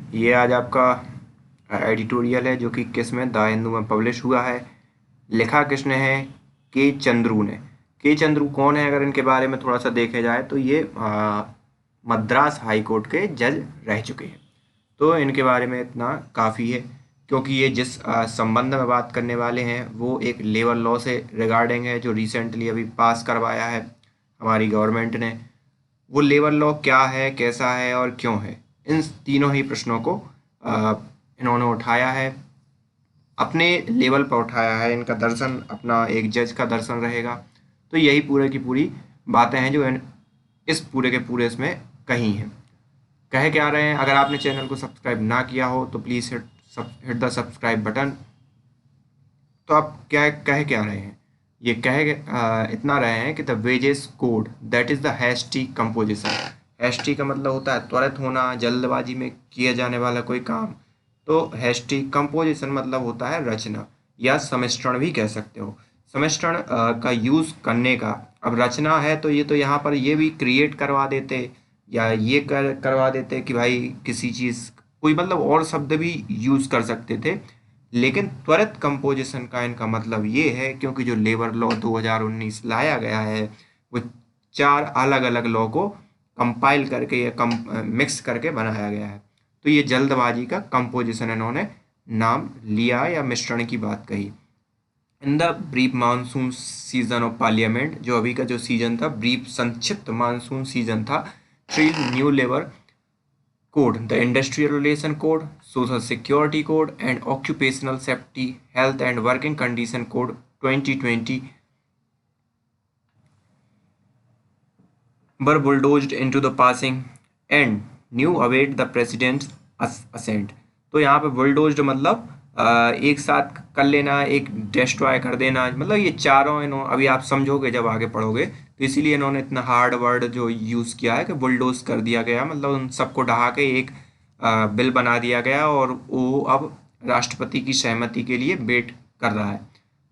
ये आज आपका एडिटोरियल है जो कि किस में द हिंदू में पब्लिश हुआ है। लिखा किसने है? के चंद्रू ने। के चंद्रू कौन है? अगर इनके बारे में थोड़ा सा देखा जाए तो ये मद्रास हाई कोर्ट के जज रह चुके हैं। तो इनके बारे में इतना काफ़ी है, क्योंकि ये जिस संबंध में बात करने वाले हैं वो एक लेबर लॉ से रिगार्डिंग है जो रिसेंटली अभी पास करवाया है हमारी गवर्नमेंट ने। वो लेबर लॉ क्या है, कैसा है और क्यों है, इन तीनों ही प्रश्नों को अ, इन्होंने उठाया है, अपने लेवल पर उठाया है। इनका दर्शन अपना एक जज का दर्शन रहेगा। तो यही पूरे की पूरी बातें हैं जो इस पूरे के पूरे इसमें कही हैं। कह क्या रहे हैं? अगर आपने चैनल को सब्सक्राइब ना किया हो तो please hit the subscribe button. तो आप कह क्या रहे हैं? ये इतना रहे हैं कि the wages code that is the hasty composition. Hasty का मतलब होता है त्वरित होना, जल्दबाजी में किया जाने वाला कोई काम। तो हैस्टी कंपोजिशन मतलब होता है रचना, या सम्मिश्रण भी कह सकते हो। सम्मिश्रण का यूज करने का, अब रचना है तो ये तो यहाँ पर ये भी क्रिएट करवा देते, या ये करवा देते कि भाई किसी चीज कोई मतलब और शब्द भी यूज कर सकते थे। लेकिन त्वरित कंपोजिशन का इनका मतलब ये है, क्योंकि जो लेबर लॉ 2019 लाया गया है वो चार अलग अलग लॉ को कंपाइल करके या मिक्स करके बनाया गया है। तो ये जल्दबाजी का कंपोजिशन इन्होंने नाम लिया या मिश्रण की बात कही। In the brief monsoon season of parliament, जो अभी का जो सीजन था, ब्रीफ संक्षिप्त मानसून सीजन था, three new labour Code, the Industrial Relation Code, Social Security Code, and Occupational Safety, Health and Working Condition Code 2020 were bulldozed into the passing and new await the president's assent. तो यहाँ पे बुलडोज्ड मतलब एक साथ कर लेना, एक डिस्ट्रॉय कर देना, मतलब ये चारों इन्होंने, अभी आप समझोगे जब आगे पढ़ोगे, तो इसीलिए इन्होंने इतना हार्ड वर्ड जो यूज़ किया है कि बुलडोज कर दिया गया, मतलब उन सबको ढहा के एक बिल बना दिया गया और वो अब राष्ट्रपति की सहमति के लिए वेट कर रहा है।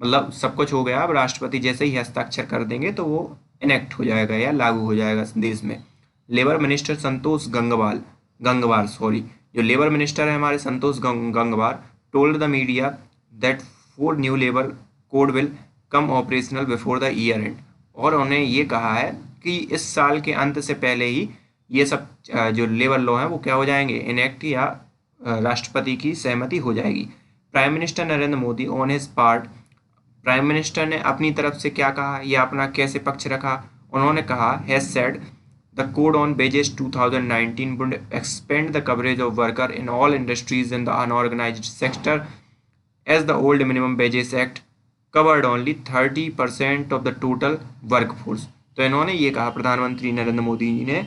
मतलब सब कुछ हो गया, अब राष्ट्रपति जैसे ही हस्ताक्षर कर देंगे तो वो इनेक्ट हो जाएगा या लागू हो जाएगा देश में। Labour minister Santosh Gangwar sorry, जो लेबर मिनिस्टर है हमारे Santosh Gangwar, told the media that 4 new labour code will come operational before the year end. और उन्होंने ये कहा है कि इस साल के अंत से पहले ही ये सब जो लेबर लॉ है वो क्या हो जाएंगे, इनेक्ट, या राष्ट्रपति की सहमति हो जाएगी। Prime minister Narendra Modi on his part, prime minister ने अपनी तरफ से क्या कहा या अपना कैसे पक्ष रखा? उन्होंने कहा, has said the code on wages 2019 would expand the coverage of worker in all industries in the unorganized sector, as the old minimum wages act covered only 30% of the total workforce। तो इन्होंने ये कहा, प्रधानमंत्री नरेंद्र मोदी जी ने,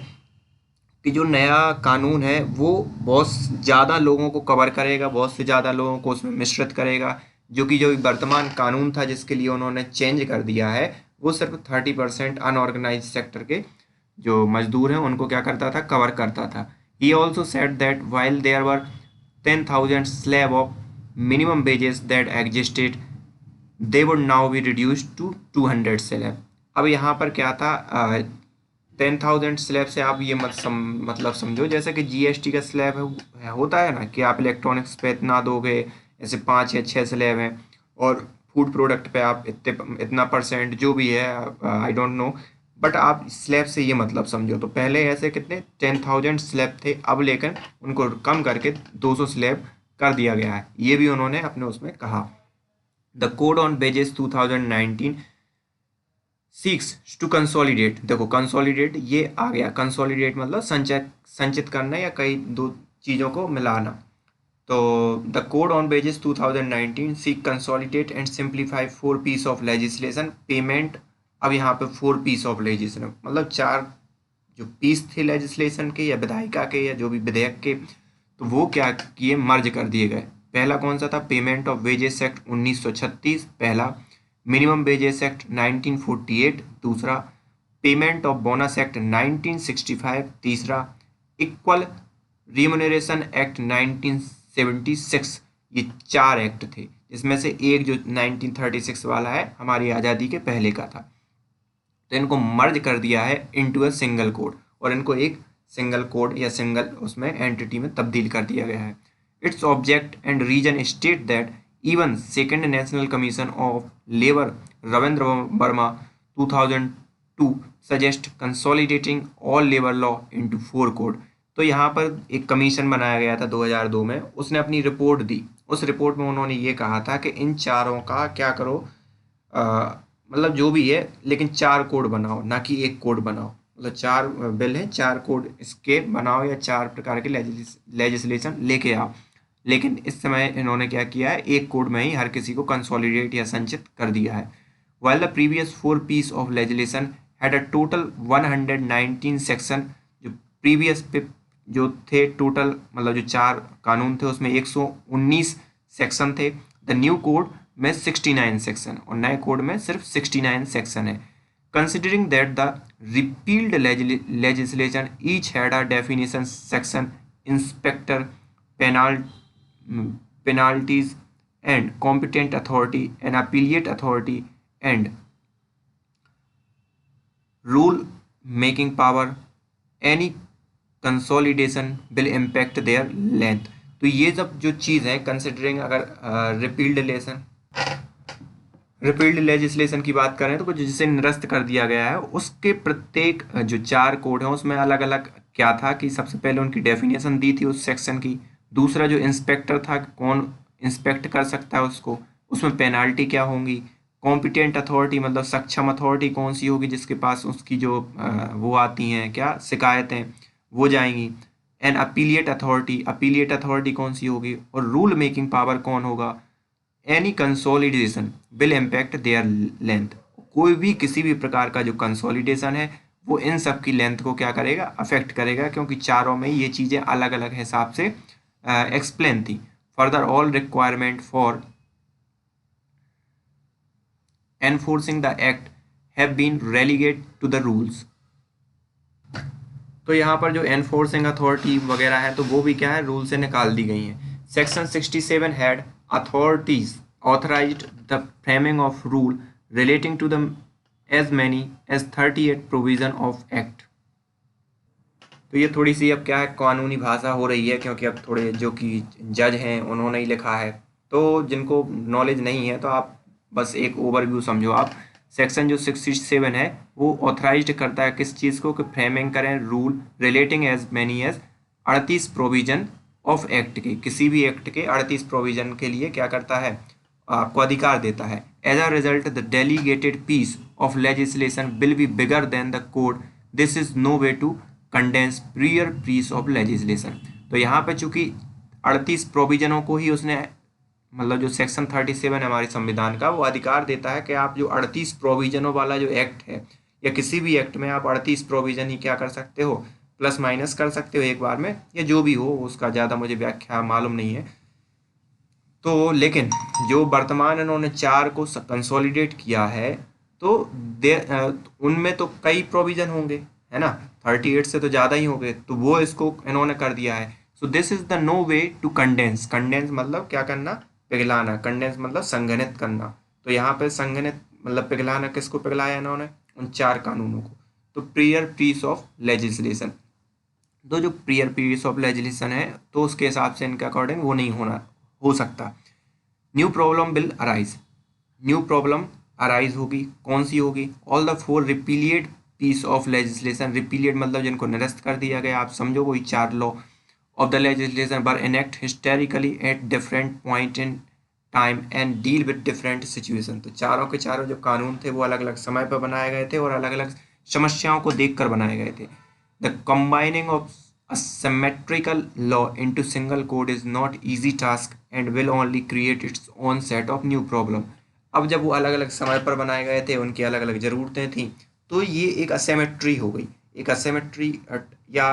कि जो नया कानून है वो बहुत ज़्यादा लोगों को कवर करेगा, बहुत से ज़्यादा लोगों को उसमें मिश्रित करेगा। जो वर्तमान कानून था जिसके लिए उन्होंने चेंज कर दिया है, वो सिर्फ 30% अनऑर्गेनाइज सेक्टर के जो मजदूर हैं उनको क्या करता था, कवर करता था। He also said that while there were 10,000 slab of minimum wages that existed, they would now be reduced to 200 slab. अब यहाँ पर क्या था, 10,000 स्लैब से आप ये मतलब समझो जैसे कि जीएसटी का स्लैब होता है ना, कि आप इलेक्ट्रॉनिक्स पे इतना दोगे, ऐसे 5 या 6 स्लैब हैं, और फूड प्रोडक्ट पे आप इतना परसेंट जो भी है, आई डोंट नो, बट आप स्लैब से ये मतलब समझो। तो पहले ऐसे कितने 10,000 स्लैब थे, अब लेकर उनको कम करके 200 स्लैब कर दिया गया है, ये भी उन्होंने अपने उसमें कहा। The code on wages 2019 seeks to consolidate, देखो कंसोलिडेट ये आ गया, कंसोलिडेट मतलब संचित करना या कई दो चीज़ों को मिलाना। तो the code on wages 2019 seek consolidate and simplify 4 piece of legislation payment. अब यहाँ पे 4 पीस ऑफ लेजिस्लेशन मतलब 4 जो पीस थे लेजिस्लेशन के या विधायिका के या जो भी विधेयक के, तो वो क्या किए, मर्ज कर दिए गए। पहला कौन सा था? पेमेंट ऑफ वेजेस एक्ट 1936 पहला, मिनिमम वेजेस एक्ट 1948 दूसरा, पेमेंट ऑफ बोनस एक्ट 1965 तीसरा, इक्वल रिम्यूनरेशन एक्ट 1976। ये 4 एक्ट थे, जिसमें से एक जो 1936 वाला है हमारी आज़ादी के पहले का था। तो इनको मर्ज कर दिया है इनटू अ सिंगल कोड, और इनको एक सिंगल कोड या सिंगल उसमें एंटिटी में तब्दील कर दिया गया है। Its object and reason state that even second national commission of labour Ravindra Varma 2002 suggest consolidating all labour law into 4 code. तो यहाँ पर एक कमीशन बनाया गया था 2002 में, उसने अपनी रिपोर्ट दी। उस रिपोर्ट में उन्होंने ये कहा था कि इन चारों का क्या करो, मतलब जो भी है लेकिन 4 कोड बनाओ, ना कि एक कोड बनाओ। मतलब 4 बिल हैं, 4 कोड इसके बनाओ या 4 प्रकार के लेजिस्लेशन लेके आओ। लेकिन इस समय इन्होंने क्या किया है, एक कोड में ही हर किसी को कंसोलिडेट या संचित कर दिया है। While the previous 4 piece of legislation had a total 119 section, जो प्रीवियस पे जो थे टोटल, मतलब जो 4 कानून थे उसमें 119 सेक्शन थे। द न्यू कोड में 69 सेक्शन और नए कोड में सिर्फ 69 सेक्शन है। Considering that the repealed legislation each had a definition section, inspector, penalties and competent authority and appellate authority and rule making power, any consolidation will impact there length. तो ये सब जो चीज़ है, कंसिडरिंग अगर repealed legislation की बात करें तो कुछ जिसे निरस्त कर दिया गया है, उसके प्रत्येक जो 4 कोड हैं उसमें अलग अलग क्या था कि सबसे पहले उनकी डेफिनेशन दी थी उस सेक्शन की। दूसरा जो इंस्पेक्टर था, कौन इंस्पेक्ट कर सकता है उसको, उसमें पेनाल्टी क्या होंगी, कॉम्पिटेंट अथॉरिटी मतलब सक्षम अथॉरिटी कौन सी होगी जिसके पास उसकी जो वो आती हैं क्या शिकायतें वो जाएंगी, एंड अपीलिएट अथॉरिटी कौन सी होगी, और रूल मेकिंग पावर कौन होगा। Any consolidation will impact there length, कोई भी किसी भी प्रकार का जो कंसोलिडेशन है वो इन सब की लेंथ को क्या करेगा, अफेक्ट करेगा, क्योंकि चारों में ये चीज़ें अलग अलग हिसाब से एक्सप्लेन थी। Further all requirement for enforcing the act have been relegate to the rules. तो यहाँ पर जो एनफोर्सिंग अथॉरिटी वगैरह है तो वो भी क्या है, रूल से निकाल दी गई हैं। Section 67 had authorities authorized the framing of rule relating to the as many as 38 provision of act. तो ये थोड़ी सी अब क्या है, कानूनी भाषा हो रही है, क्योंकि अब थोड़े जो कि जज हैं उन्होंने ही लिखा है, तो जिनको नॉलेज नहीं है तो आप बस एक ओवरव्यू समझो आप। सेक्शन जो 67 है वो ऑथराइज्ड करता है किस चीज़ को, कि फ्रेमिंग करें rule relating as many as 38 provision of act के, किसी भी एक्ट के 38 प्रोविजन के लिए क्या करता है, आपको अधिकार देता है। As a result the delegated piece of legislation will be bigger than the code, this is no way to condense prior piece of legislation. तो यहाँ पे चूंकि 38 प्रोविजनों को ही उसने, मतलब जो सेक्शन 37 है हमारे संविधान का, वो अधिकार देता है कि आप जो 38 प्रोविजनों वाला जो एक्ट है या किसी भी एक्ट में आप 38 प्रोविजन ही क्या कर सकते हो, प्लस माइनस कर सकते हो एक बार में, या जो भी हो उसका ज़्यादा मुझे व्याख्या मालूम नहीं है। तो लेकिन जो वर्तमान इन्होंने 4 को कंसोलिडेट किया है तो उनमें तो कई प्रोविजन होंगे, है ना, 38 से तो ज़्यादा ही होंगे, तो वो इसको इन्होंने कर दिया है। So this is the no way to condense, condense मतलब क्या करना, पिघलाना, कंडेंस मतलब संघनित करना। तो यहाँ पे संघनित मतलब पिघलाना, किसको पिघलाया इन्होंने, उन 4 कानूनों को। तो प्रियर पीस ऑफ लेजिस्लेशन, तो जो प्रियर पीस ऑफ लेजिस्लेशन है तो उसके हिसाब से इनके अकॉर्डिंग वो नहीं होना हो सकता। New problem will arise, new problem arise होगी, कौन सी होगी, all the 4 repealed piece of legislation, repealed मतलब जिनको निरस्त कर दिया गया, आप समझो वही 4 law of the legislation were enact historically at different point in time and deal with different situation. तो चारों के चारों जो कानून थे वो अलग अलग समय पर बनाए गए थे और अलग अलग समस्याओं को देखकर बनाए गए थे। The combining of a symmetrical law into single code is not easy task and will only create its own set of new problem। अब जब वो अलग अलग समय पर बनाए गए थे, उनकी अलग अलग ज़रूरतें थी, तो ये एक असेमेट्री हो गई, एक असेमेट्री या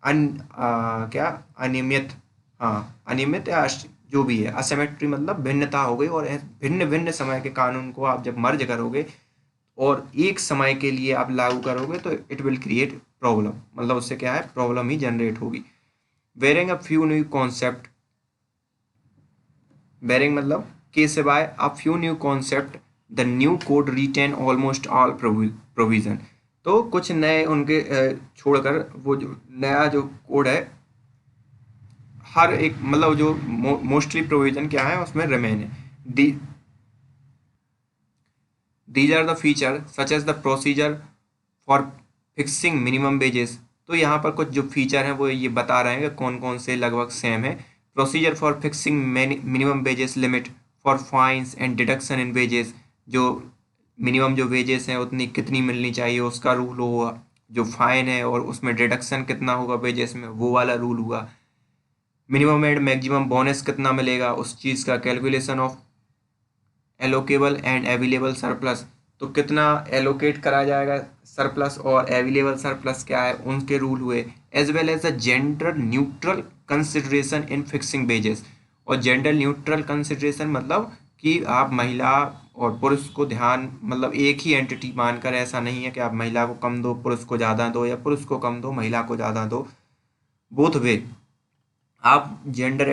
क्या अनियमित, हाँ अनियमित या जो भी है, असेमेट्री मतलब भिन्नता हो गई, और भिन्न भिन्न समय के कानून को आप जब मर्ज करोगे और एक समय के लिए आप लागू करोगे तो इट विल क्रिएट प्रॉब्लम, मतलब उससे क्या है, प्रॉब्लम ही जनरेट होगी। Barring a few new concept, barring मतलब के सिवाय a few new concept the new code retain almost all provision. तो कुछ नए उनके छोड़कर वो जो नया जो कोड है, हर एक मतलब जो मोस्टली प्रोविजन क्या है उसमें रिमेन है। The these are the feature such as the procedure for fixing minimum wages. तो यहाँ पर कुछ जो फीचर हैं वो ये बता रहे हैं कि कौन कौन से लगभग सेम है। Procedure for fixing minimum wages limit for fines and deduction in wages, जो मिनिमम जो वेजेस हैं उतनी कितनी मिलनी चाहिए उसका रूल होगा। जो फाइन है और उसमें डिडक्शन कितना होगा वेजेस में, वो वाला रूल हुआ। मिनिमम एंड मैक्सिमम बोनस कितना मिलेगा उस चीज़ का, calculation of allocable and available surplus, तो कितना एलोकेट करा जाएगा सरप्लस और अवेलेबल सरप्लस क्या है उनके रूल हुए। As well as the gender neutral consideration in fixing wages. और जेंडर न्यूट्रल कंसिडरेशन मतलब कि आप महिला और पुरुष को ध्यान मतलब एक ही एंटिटी मानकर, ऐसा नहीं है कि आप महिला को कम दो पुरुष को ज़्यादा दो या पुरुष को कम दो महिला को ज़्यादा दो। बोथ वे आप जेंडर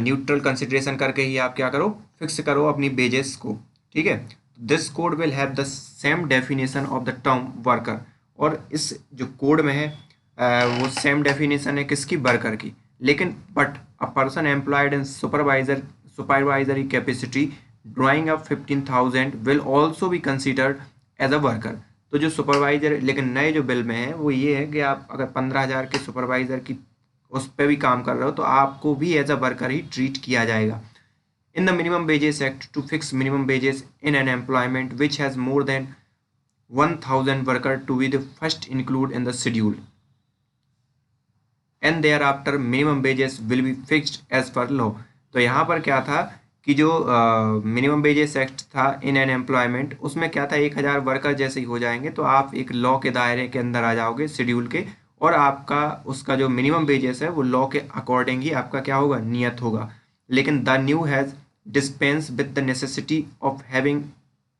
न्यूट्रल कंसिडरेशन करके ही आप क्या करो, फिक्स करो अपनी वेजेस को। ठीक है, this code will have the same definition of the term worker. और इस जो कोड में है वो सेम डेफिनेशन है किसकी, वर्कर की। लेकिन but a person employed in supervisory capacity drawing up 15,000 will also be considered as a worker. तो जो सुपरवाइजर, लेकिन नए जो बिल में है वो ये है कि आप अगर 15,000 के सुपरवाइजर की उस पर भी काम कर रहे हो तो आपको भी एज अ वर्कर ही ट्रीट किया जाएगा। In the minimum wages act to fix minimum wages in an employment which has more than 1,000 worker to be the first include in the schedule and thereafter minimum wages will be fixed as per law. तो यहाँ पर क्या था कि जो minimum wages act था इन an employment, उसमें क्या था 1,000 वर्कर जैसे ही हो जाएंगे तो आप एक लॉ के दायरे के अंदर आ जाओगे शेड्यूल के, और आपका उसका जो मिनिमम वेजेस है वो लॉ के अकॉर्डिंग ही आपका क्या होगा, नियत होगा। लेकिन the new has dispense with the necessity of having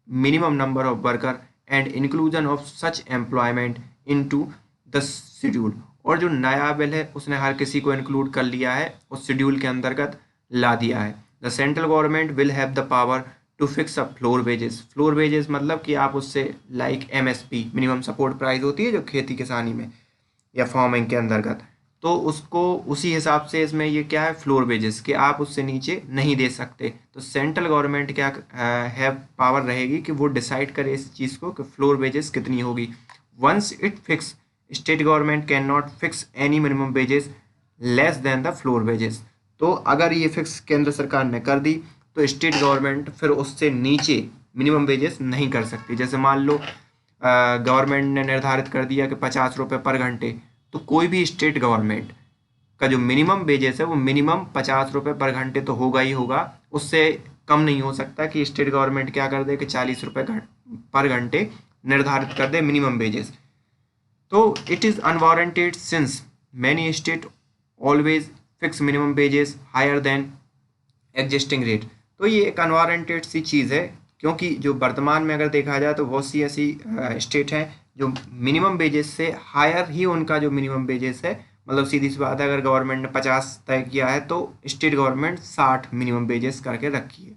minimum number of worker and inclusion of such employment into the schedule। और जो नया बिल है उसने हर किसी को इंक्लूड कर लिया है, उस शेड्यूल के अंतर्गत ला दिया है। The central government will have the power to fix a floor wages. Floor wages मतलब कि आप उससे like MSP minimum support price होती है जो खेती किसानी में या फार्मिंग के अंतर्गत, तो उसको उसी हिसाब से इसमें ये क्या है फ्लोर वेजेस कि आप उससे नीचे नहीं दे सकते। तो सेंट्रल गवर्नमेंट क्या है पावर रहेगी कि वो डिसाइड करे इस चीज़ को कि फ्लोर वेजेस कितनी होगी। Once it fix, state government can not fix any minimum wages less than the floor wages. तो अगर ये फिक्स केंद्र सरकार ने कर दी तो स्टेट गवर्नमेंट फिर उससे नीचे मिनिमम वेजेस नहीं कर सकती। जैसे मान लो गवर्नमेंट ने निर्धारित कर दिया कि 50 रुपये पर घंटे, तो कोई भी स्टेट गवर्नमेंट का जो मिनिमम वेजेस है वो मिनिमम 50 रुपये पर घंटे तो होगा ही होगा, उससे कम नहीं हो सकता कि स्टेट गवर्नमेंट क्या कर दे कि 40 रुपये पर घंटे निर्धारित कर दे मिनिमम वेजेस। तो it is unwarranted since many state always fix minimum wages higher than existing rate. तो ये एक अनवारंटेड सी चीज़ है, क्योंकि जो वर्तमान में अगर देखा जाए तो बहुत सी ऐसी स्टेट हैं जो मिनिमम वेजेस से हायर ही उनका जो मिनिमम वेजेस है, मतलब सीधी सी बात है अगर गवर्नमेंट ने 50 तय किया है तो स्टेट गवर्नमेंट 60 मिनिमम वेजेस करके रखी है,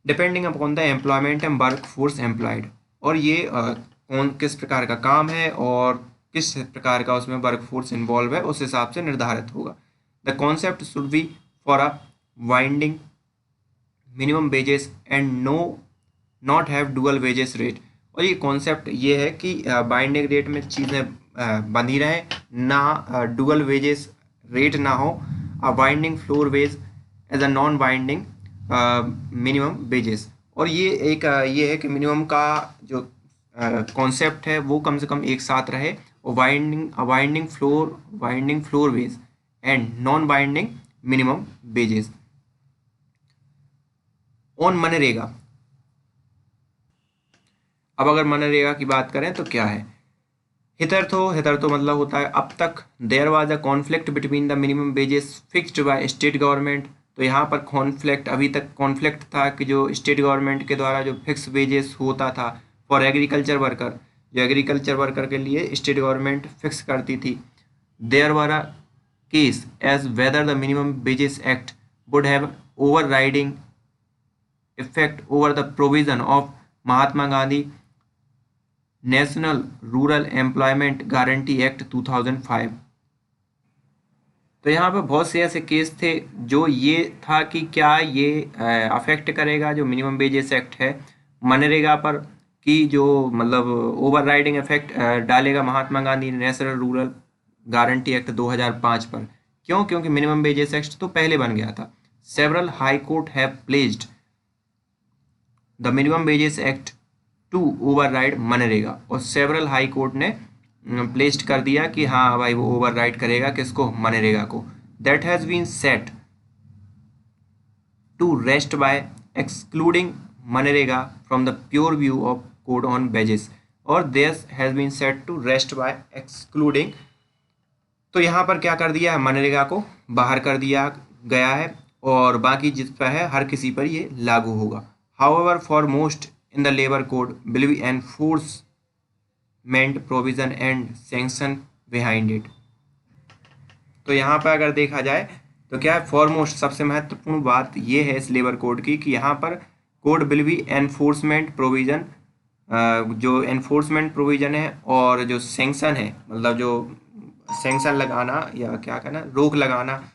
depending upon the employment and work force employed. और ये कौन किस प्रकार का काम है और किस प्रकार का उसमें वर्क फोर्स इन्वॉल्व है उस हिसाब से निर्धारित होगा। The concept should be for a winding minimum wages and not have dual wages rate. और ये कॉन्सेप्ट ये है कि बाइंडिंग रेट में चीज़ें बंधी रहें, ना डुअल वेजेस रेट ना हो, a binding floor wage as a non binding minimum wages. और ये एक ये है कि मिनिमम का जो कॉन्सेप्ट है वो कम से कम एक साथ रहे, और binding floor veg and non binding minimum wages. On MNREGA, अब अगर मनरेगा की बात करें तो क्या है, हितरथो मतलब होता है अब तक। There was a conflict between the minimum wages fixed by state government. तो यहाँ पर कॉन्फ्लिक्ट, अभी तक कॉन्फ्लिक्ट था कि जो स्टेट गवर्नमेंट के द्वारा जो फिक्स वेजेस होता था फॉर एग्रीकल्चर वर्कर, जो एग्रीकल्चर वर्कर के लिए स्टेट गवर्नमेंट फिक्स करती थी। There were a case as whether the minimum wages act would have overriding effect over the provision of Mahatma Gandhi national rural employment guarantee act 2005। तो यहाँ पे बहुत से ऐसे केस थे जो ये था कि क्या ये अफेक्ट करेगा जो मिनिमम वेजेस एक्ट है मनरेगा पर, कि जो मतलब ओवरराइडिंग इफेक्ट डालेगा Mahatma Gandhi national rural guarantee act 2005 पर। क्यों? क्योंकि मिनिमम वेजेस एक्ट तो पहले बन गया था। Several high court have placed the minimum wages act to override मनरेगा, और सेवरल हाई कोर्ट ने प्लेस्ड कर दिया कि हाँ भाई वो ओवरराइड करेगा किसको? मनरेगा को। That has been set to rest by excluding मनरेगा from the pure view of code on wages, और this has been set to rest by excluding। तो यहाँ पर क्या कर दिया है? मनरेगा को बाहर कर दिया गया है और बाकी जिस पर है हर किसी पर ये लागू होगा। However, for most in the labor code will be enforcement provision and sanction behind it। तो यहाँ पर अगर देखा जाए तो क्या है? फॉरमोस्ट सबसे महत्वपूर्ण बात ये है इस लेबर कोड की कि यहाँ पर code will be enforcement provision, जो एनफोर्समेंट प्रोविजन है और जो सैंक्शन है, मतलब जो सैंक्शन लगाना या क्या कहना, रोक लगाना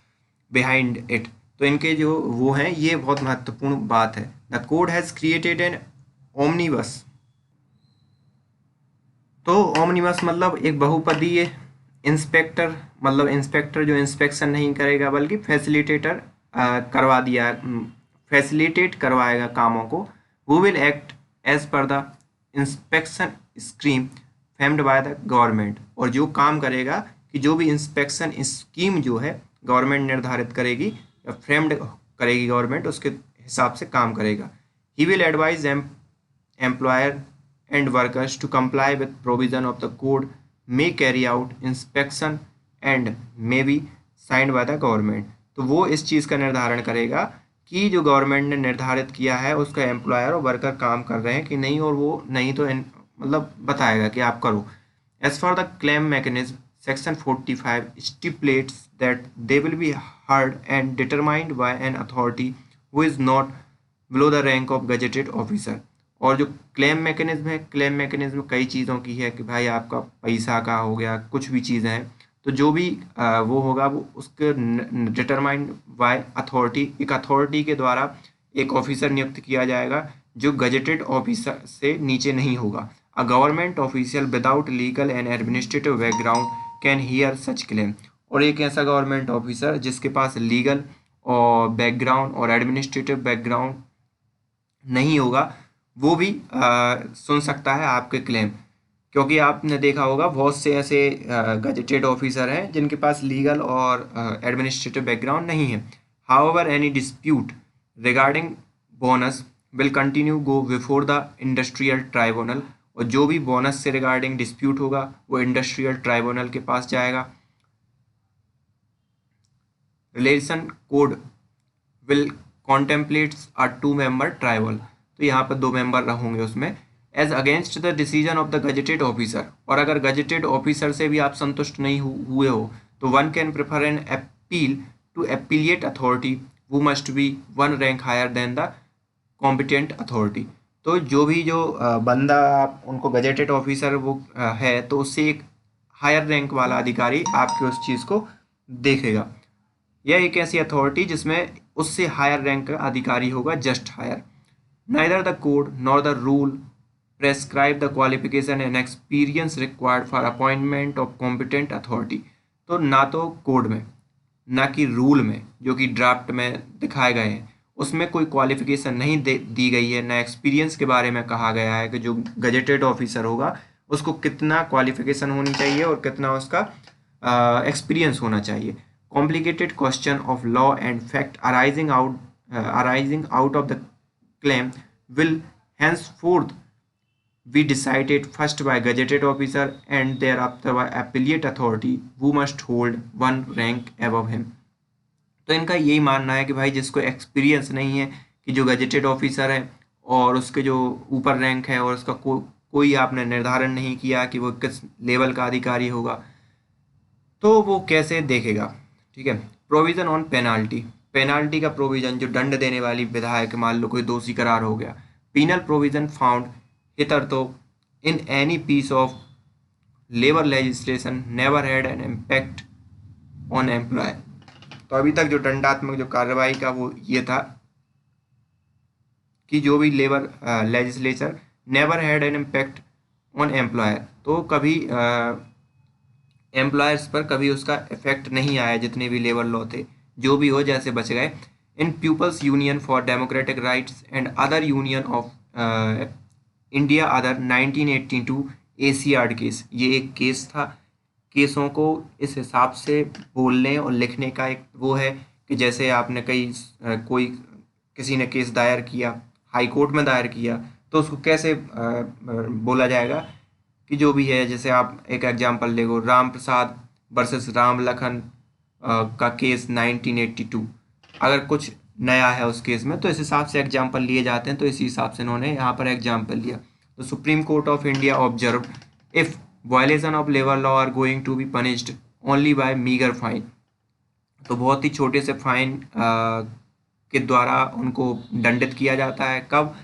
बिहाइंड इट, तो इनके जो वो हैं ये बहुत महत्वपूर्ण बात है। The code has created an omnibus. तो ओमनिबस मतलब एक बहुपदीय इंस्पेक्टर, मतलब इंस्पेक्टर जो इंस्पेक्शन नहीं करेगा बल्कि फैसिलिटेटर करवा दिया, फैसिलिटेट करवाएगा कामों को। Who will act as per the inspection scheme framed by the government, और जो काम करेगा कि जो भी इंस्पेक्शन स्कीम जो है गवर्नमेंट निर्धारित करेगी या फ्रेम्ड करेगी गवर्नमेंट, उसके हिसाब से काम करेगा। He will advise employer and workers to comply with provision of the code, may carry out inspection and may be signed by the government। तो वो इस चीज़ का निर्धारण करेगा कि जो गवर्नमेंट ने निर्धारित किया है उसका एम्प्लॉयर और वर्कर काम कर रहे हैं कि नहीं, और वो नहीं तो मतलब बताएगा कि आप करो। As for the claim mechanism section 45 stipulates that they will be heard and determined by an authority who is not below the rank of gazetted officer। और जो क्लेम मैकेनिज्म है, क्लेम मैकेनिज्म कई चीज़ों की है कि भाई आपका पैसा का हो गया, कुछ भी चीज़ें हैं, तो जो भी वो होगा वो उसके डिटरमाइंड बाय अथॉरिटी, एक अथॉरिटी के द्वारा एक ऑफिसर नियुक्त किया जाएगा जो गजेटेड ऑफिसर से नीचे नहीं होगा। A government official without legal and administrative background can hear such claim, और एक ऐसा गवर्नमेंट ऑफिसर जिसके पास लीगल और बैकग्राउंड और एडमिनिस्ट्रेटिव बैकग्राउंड नहीं होगा वो भी सुन सकता है आपके क्लेम। क्योंकि आपने देखा होगा बहुत से ऐसे गजेटेड ऑफिसर हैं जिनके पास लीगल और एडमिनिस्ट्रेटिव बैकग्राउंड नहीं है। However any dispute regarding bonus will continue go before the industrial tribunal, और जो भी बोनस से रिगार्डिंग डिस्प्यूट होगा वो इंडस्ट्रियल ट्राइब्यूनल के पास जाएगा। Relation code will contemplates a 2-member tribunal, तो यहाँ पर 2 मेंबर होंगे उसमें। As against the decision of the gazetted officer, और अगर गजेटेड ऑफिसर से भी आप संतुष्ट नहीं हुए हो तो one can prefer an appeal to appellate authority वो must be 1 rank higher than the competent authority. तो जो भी जो बंदा आप उनको गजेटेड ऑफिसर वो है तो उससे एक हायर रैंक वाला अधिकारी आपके उस चीज़ को देखेगा। यह एक ऐसी अथॉरिटी जिसमें उससे हायर रैंक का अधिकारी होगा, just higher. Neither the code nor the rule prescribe the qualification and experience required for appointment of competent authority। तो ना तो कोड में ना कि रूल में जो कि ड्राफ्ट में दिखाए गए हैं उसमें कोई क्वालिफिकेशन नहीं दी गई है, ना एक्सपीरियंस के बारे में कहा गया है कि जो गजेटेड ऑफिसर होगा उसको कितना क्वालिफिकेशन होनी चाहिए और कितना उसका एक्सपीरियंस होना चाहिए। Complicated question of law and fact arising out of the claim will henceforth be decided first by gazetted officer and thereafter by appellate authority who must hold 1 rank above him। तो इनका यही मानना है कि भाई जिसको एक्सपीरियंस नहीं है कि जो गजेटेड ऑफिसर है और उसके जो ऊपर रैंक है और उसका कोई आपने निर्धारण नहीं किया कि वो किस लेवल का अधिकारी होगा, तो वो कैसे देखेगा। ठीक है। प्रोविजन ऑन पेनाल्टी, पेनाल्टी का प्रोविजन जो दंड देने वाली विधा है कि मान लो कोई दोषी करार हो गया। पीनल प्रोविजन फाउंड हितर तो in any piece of labor legislation never had an impact on employer। तो अभी तक जो दंडात्मक जो कार्रवाई का वो ये था कि जो भी labour legislature never had an impact on employer, तो कभी एम्प्लॉयर्स पर कभी उसका इफेक्ट नहीं आया, जितने भी लेबर लॉ थे जो भी हो जैसे बच गए। In people's union for democratic rights and other union of India other 1982 एसीआर्ड केस, ये एक केस था। केसों को इस हिसाब से बोलने और लिखने का एक वो है कि जैसे आपने कोई किसी ने केस दायर किया, हाई कोर्ट में दायर किया, तो उसको कैसे बोला जाएगा कि जो भी है। जैसे आप एक एग्जांपल देखो, राम प्रसाद वर्सेस राम लखन का केस 1982, अगर कुछ नया है उस केस में तो इस हिसाब से एग्जांपल लिए जाते हैं, तो इसी हिसाब से इन्होंने यहाँ पर एग्जांपल लिया। तो supreme court of India observe if violation of labour law are going to be punished only by meagre fine, तो बहुत ही छोटे से फाइन के द्वारा उनको दंडित किया जाता है। कब?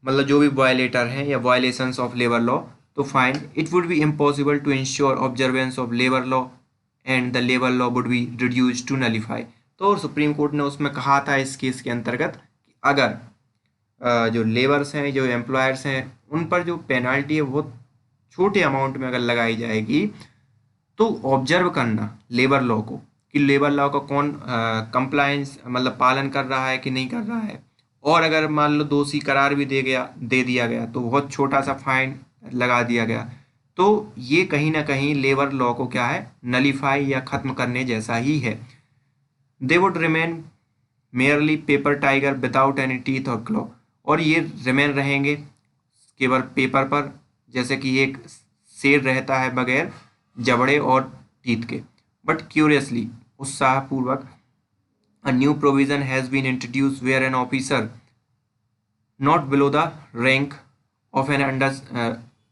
मतलब जो भी वायलेटर हैं या वायलेशंस ऑफ लेबर लॉ, तो fine. It would be impossible to ensure observance of labour law and the labour law would be reduce to nullify. तो सुप्रीम कोर्ट ने उसमें कहा था इस केस के अंतर्गत कि अगर जो लेबर्स हैं, जो एम्प्लॉयर्स हैं, उन पर जो पेनाल्टी है वो छोटे अमाउंट में अगर लगाई जाएगी, तो ऑब्जर्व करना लेबर लॉ को कि लेबर लॉ का कौन कंप्लायंस मतलब पालन कर रहा है कि नहीं कर रहा है, और अगर मान लो दोषी करार भी दे दिया गया तो बहुत छोटा सा फाइन लगा दिया गया, तो ये कहीं ना कहीं लेबर लॉ को क्या है, नलीफाई या ख़त्म करने जैसा ही है। They would remain merely paper tiger without any teeth और क्लॉ, और ये रिमेन रहेंगे केवल पेपर पर, जैसे कि एक शेर रहता है बगैर जबड़े और टीथ के। बट क्यूरियसली, उत्साहपूर्वक, a new provision has been introduced where an officer not below the rank of an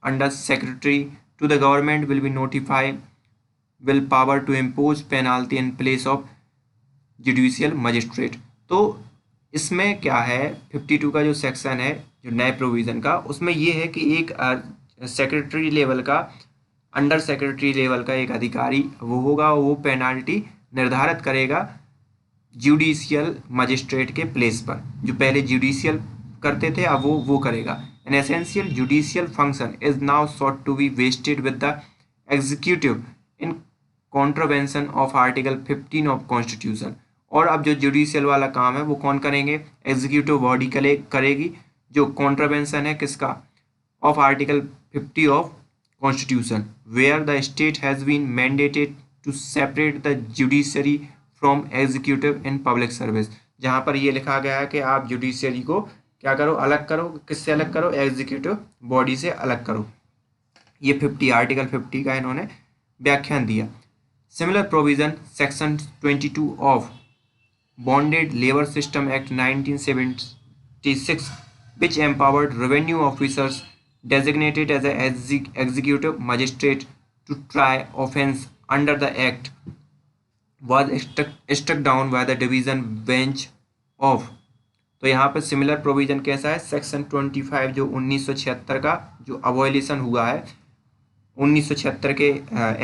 under secretary to the government will be notified will power to impose penalty in place of judicial magistrate। तो इसमें क्या है, 52 का जो section है जो नए provision का, उसमें ये है कि एक सेक्रेटरी लेवल का, अंडर सेक्रेटरी लेवल का एक अधिकारी वो होगा, वो पेनाल्टी निर्धारित करेगा जुडिशियल मजिस्ट्रेट के प्लेस पर। जो पहले जुडिशियल करते थे अब वो करेगा। An essential judicial function is now sought to be vested with the executive in contravention of article 15 of constitution. और अब जो जुडिशियल वाला काम है वो कौन करेंगे, एग्जीक्यूटिव बॉडी करेगी, जो कॉन्ट्रावेंशन है किसका, of article 50 of constitution, where the state has been mandated to separate the judiciary from executive in public service. जहाँ पर ये लिखा गया है कि आप जुडिशियरी को क्या करो, अलग करो। किससे अलग करो, एग्जीक्यूटिव बॉडी से अलग करो। ये 50 आर्टिकल 50 का इन्होंने व्याख्यान दिया। Similar provision section 22 of bonded labour system act 1976 which empowered revenue officers designated as an executive magistrate to try offence under the act was struck down by the division bench of। तो यहाँ पर similar provision कैसा है, section 25 जो 1976 का जो abolition हुआ है 1976 के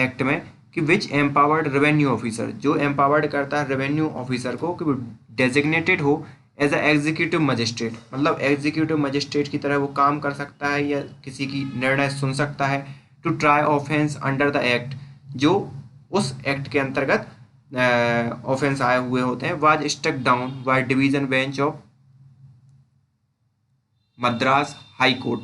एक्ट में, कि विच एम्पावर्ड रेवेन्यू ऑफिसर, जो एम्पावर्ड करता है रेवेन्यू ऑफिसर को कि वो डेजिग्नेटेड हो एज अ एग्जीक्यूटिव मजिस्ट्रेट, मतलब एग्जीक्यूटिव मजिस्ट्रेट की तरह वो काम कर सकता है या किसी की निर्णय सुन सकता है, to try offence under the act, जो उस एक्ट के अंतर्गत ऑफेंस आए हुए होते हैं, was struck down by division bench of Madras high court,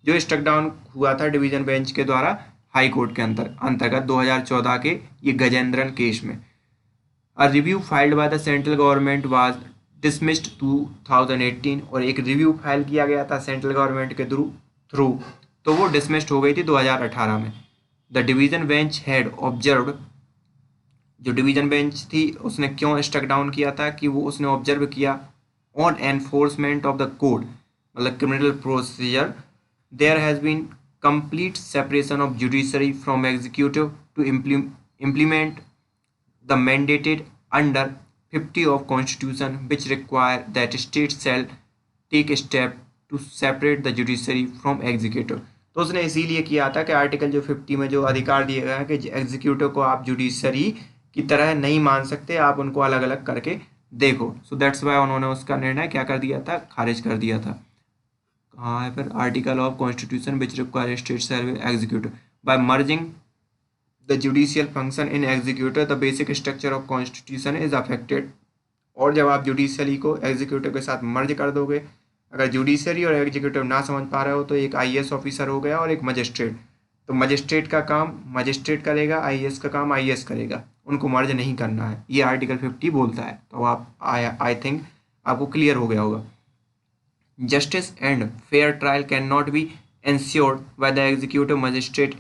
जो स्टक डाउन हुआ था डिवीजन बेंच के द्वारा हाई कोर्ट के अंतर्गत 2014 के ये गजेंद्रन केस में। A review filed by the central government was dismissed 2018, और एक रिव्यू फाइल किया गया था सेंट्रल गवर्नमेंट के थ्रू, तो वो डिसमिस्ड हो गई थी 2018 में। The division bench had observed, जो डिवीजन बेंच थी उसने क्यों स्टक डाउन किया था, कि वो उसने ऑब्जर्व किया on enforcement of the code, मतलब criminal procedure, there has been complete separation of judiciary from executive to implement the mandated under 50 of constitution, which require that state shall take a step to separate the judiciary from executive. तो उसने इसीलिए किया था कि article जो 50 में जो अधिकार दिए गए हैं कि एग्जीक्यूटिव को आप जुडिशरी की तरह नहीं मान सकते, आप उनको अलग अलग करके देखो। सो दैट्स वाई उन्होंने उसका निर्णय क्या कर दिया था, खारिज कर दिया था। कहाँ है फिर, article of constitution which require state survey executive by merging the judicial function in executive the basic structure of constitution is affected. और जब आप जुडिशरी को एग्जीक्यूटिव के साथ मर्ज कर दोगे, अगर जुडिशरी और एग्जीक्यूटिव ना समझ पा रहे हो तो एक आईएएस ऑफिसर हो गया और एक मजिस्ट्रेट, तो मजिस्ट्रेट का काम मजिस्ट्रेट करेगा, आईएएस का काम आईएएस करेगा, उनको मर्ज नहीं करना है, ये आर्टिकल 50 बोलता है। तो आप आई थिंक आपको क्लियर हो गया होगा। Justice and fair trial cannot be ensured by the executive magistrate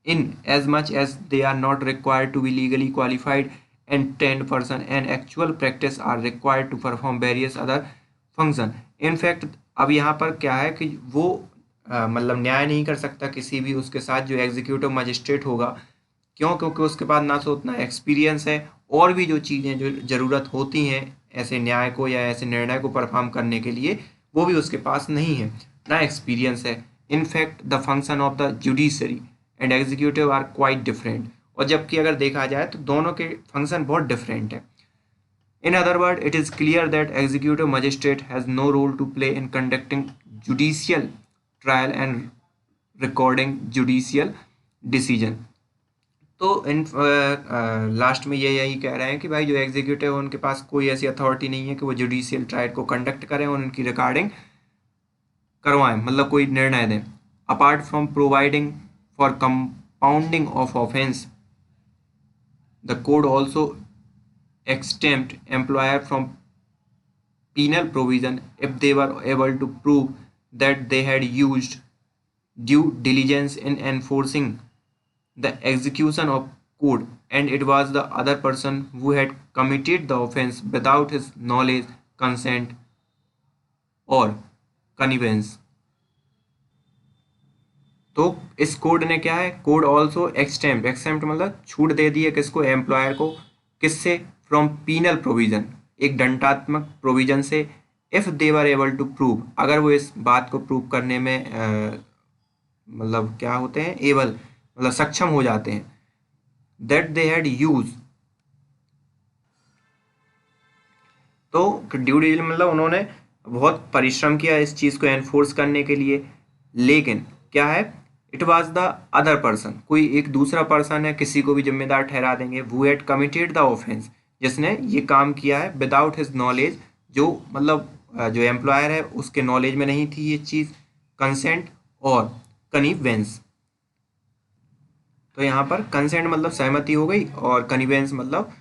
in as much as they are not required to be legally qualified and trained person and actual practice are required to perform various other function. In fact, अब यहाँ पर क्या है कि वो मतलब न्याय नहीं कर सकता किसी भी उसके साथ जो एग्जीक्यूटिव मजिस्ट्रेट होगा। क्यों? क्योंकि उसके पास ना तो उतना एक्सपीरियंस है और भी जो चीज़ें जो ज़रूरत होती हैं ऐसे न्याय को या ऐसे निर्णय को परफॉर्म करने के लिए, वो भी उसके पास नहीं है, ना एक्सपीरियंस है। In fact the function of the judiciary and executive are quite different. और जबकि अगर देखा जाए तो दोनों के फंक्शन बहुत डिफरेंट है। In other word, it is clear that executive magistrate has no role to play in conducting judicial trial and recording judicial decision. तो इन लास्ट में ये यही कह रहे हैं कि भाई जो एग्जीक्यूटिव है उनके पास कोई ऐसी अथॉरिटी नहीं है कि वो जुडिशियल ट्रायल को कंडक्ट करें और उनकी रिकॉर्डिंग करवाएं, मतलब कोई निर्णय दें। Apart from providing for compounding of offence, the code also exempt employer from penal provision if they were able to prove that they had used due diligence in enforcing the execution of code and it was the other person who had committed the offense without his knowledge, consent or connivance। तो इस code ने क्या है, code also एक्सटेम्प्ट, एक्सटेम्प्ट मतलब छूट दे दी है किसको, employer को। किससे? फ्रॉम पीनल प्रोविजन, एक दंडात्मक प्रोविजन से। If they were able to prove, अगर वो इस बात को प्रूव करने में मतलब क्या होते हैं, एबल मतलब सक्षम हो जाते हैं, दैट दे हैड यूज, तो ड्यू डिलिजेंस मतलब उन्होंने बहुत परिश्रम किया इस चीज़ को एनफोर्स करने के लिए। लेकिन क्या है, it was the other person, कोई एक दूसरा पर्सन है, किसी को भी जिम्मेदार ठहरा देंगे, who had committed the offence, जिसने ये काम किया है विदाउट हिज नॉलेज, जो मतलब जो एम्प्लॉयर है उसके नॉलेज में नहीं थी ये चीज़, कंसेंट और कनिवेंस। तो यहाँ पर कंसेंट मतलब सहमति हो गई और कनिवेंस मतलब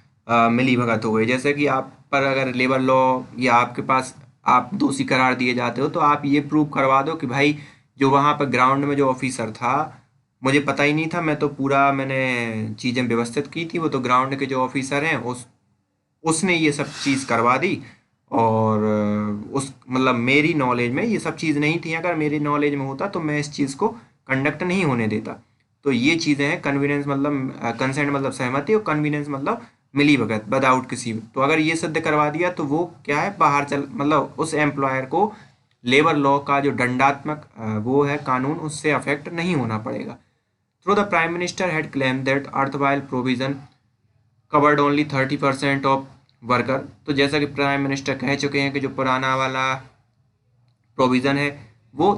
मिली भगत हो गई। जैसे कि आप पर अगर लेबर लॉ या आपके पास आप दोषी करार दिए जाते हो तो आप ये प्रूव करवा दो कि भाई जो वहाँ पर ग्राउंड में जो ऑफिसर था, मुझे पता ही नहीं था, मैं तो पूरा मैंने चीज़ें व्यवस्थित की थी, वो तो ग्राउंड के जो ऑफिसर हैं उसने ये सब चीज़ करवा दी और उस मतलब मेरी नॉलेज में ये सब चीज़ नहीं थी, अगर मेरी नॉलेज में होता तो मैं इस चीज़ को कंडक्ट नहीं होने देता। तो ये चीज़ें हैं। कन्वीनियंस मतलब कंसेंट मतलब सहमति और कन्वीनियंस मतलब मिली भगत विदाउट किसी। तो अगर ये सिद्ध करवा दिया तो वो क्या है, बाहर चल मतलब उस एम्प्लॉयर को लेबर लॉ का जो दंडात्मक वो है कानून, उससे अफेक्ट नहीं होना पड़ेगा। Through the prime minister had claim that erstwhile provision covered only 30% of worker. तो जैसा कि प्राइम मिनिस्टर कह चुके हैं कि जो पुराना वाला प्रोविज़न है वो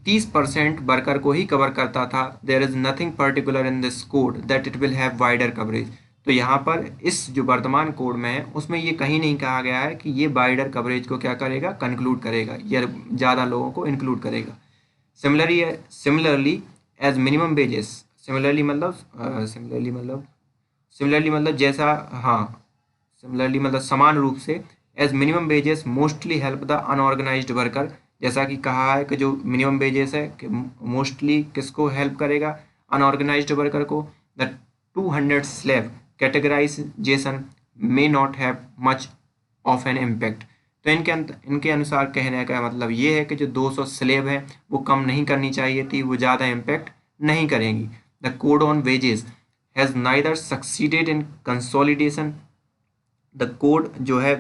30% वर्कर को ही कवर करता था। There is nothing particular in this code that it will have wider coverage. तो यहाँ पर इस जो वर्तमान कोड में है उसमें ये कहीं नहीं कहा गया है कि ये वाइडर कवरेज को क्या करेगा, कंक्लूड करेगा या ज़्यादा लोगों को इंक्लूड करेगा। Similarly as minimum wages, similarly मतलब जैसा, हाँ सिमिलरली मतलब समान रूप से, as minimum wages mostly help the unorganised worker, जैसा कि कहा है कि जो मिनिमम वेजेस है कि मोस्टली किसको हेल्प करेगा, अनऑर्गेनाइज्ड वर्कर को। The 200 slave categorisation may not have much of an impact. तो इनके अनुसार कहने का मतलब ये है कि जो 200 स्लेव हैं वो कम नहीं करनी चाहिए थी, वो ज़्यादा इम्पैक्ट नहीं करेंगी। The code on wages has neither succeeded in consolidation. The code जो है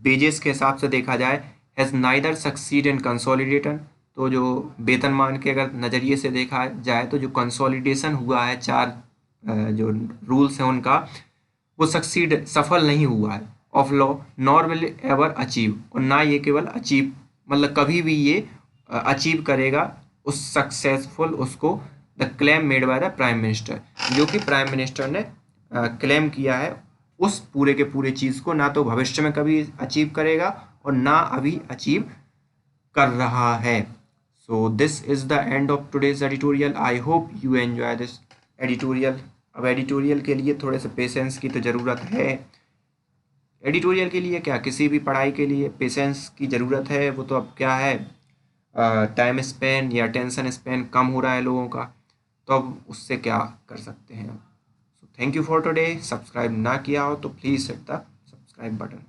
वेजेस के हिसाब से देखा जाए has neither succeed in consolidation, तो जो वेतनमान के अगर नज़रिए से देखा जाए तो जो कंसोलिडेशन हुआ है चार जो रूल्स हैं उनका, वो सक्सीड सफल नहीं हुआ है of law, nor will ever achieve, और ना ये केवल अचीव मतलब कभी भी ये अचीव करेगा उस सक्सेसफुल उसको, the claim made by the prime minister, जो कि प्राइम मिनिस्टर ने क्लेम किया है उस पूरे के पूरे चीज़ को, ना तो भविष्य में कभी अचीव करेगा और ना अभी अचीव कर रहा है। So this is the end of today's editorial. I hope you enjoy this editorial. अब एडिटोरियल के लिए थोड़े से पेशेंस की तो ज़रूरत है। एडिटोरियल के लिए क्या, किसी भी पढ़ाई के लिए पेशेंस की ज़रूरत है। वो तो अब क्या है, टाइम स्पेन या टेंशन स्पेन कम हो रहा है लोगों का, तो अब उससे क्या कर सकते हैं। So thank you for today. Subscribe ना किया हो तो please hit the subscribe button.